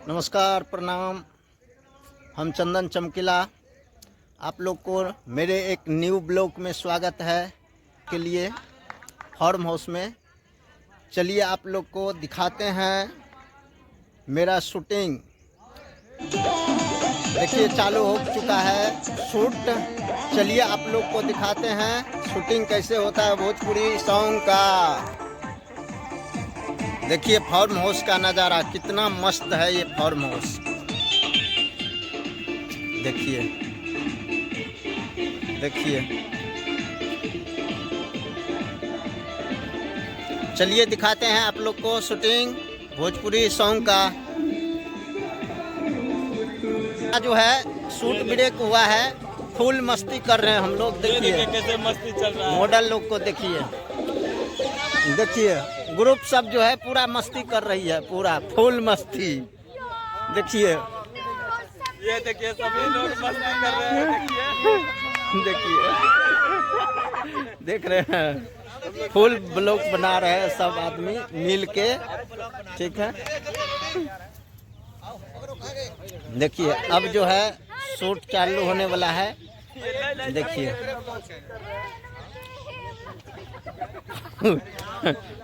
नमस्कार, प्रणाम। हम चंदन चमकीला, आप लोग को मेरे एक न्यू ब्लॉग में स्वागत है के लिए फार्म हाउस में। चलिए आप लोग को दिखाते हैं मेरा शूटिंग। देखिए चालू हो चुका है शूट। चलिए आप लोग को दिखाते हैं शूटिंग कैसे होता है भोजपुरी सॉन्ग का। देखिए फार्म हाउस का नज़ारा कितना मस्त है ये फार्म हाउस। देखिए देखिए, चलिए दिखाते हैं आप लोग को शूटिंग भोजपुरी सॉन्ग का। जो है शूट ब्रेक हुआ है, फुल मस्ती कर रहे हैं हम लोग। देखिए कैसे मस्ती चल रहा है। मॉडल लोग को देखिए, देखिए ग्रुप सब जो है पूरा मस्ती कर रही है, पूरा फुल मस्ती। देखिए ये देखिए सभी लोग मस्ती कर रहे हैं। देखिए देख रहे हैं, फुल ब्लॉग बना रहे हैं सब आदमी मिल के। ठीक है, देखिए अब जो है शूट चालू होने वाला है। देखिए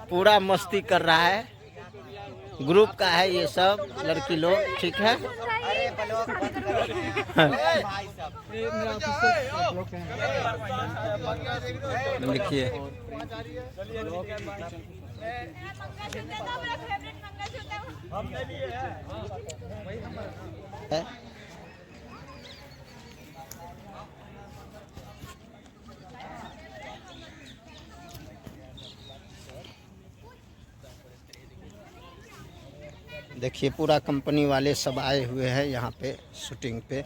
पूरा मस्ती कर रहा है, ग्रुप का है ये सब लड़की लोग। ठीक है, देखिए देखिए पूरा कंपनी वाले सब आए हुए हैं यहाँ पे शूटिंग पे।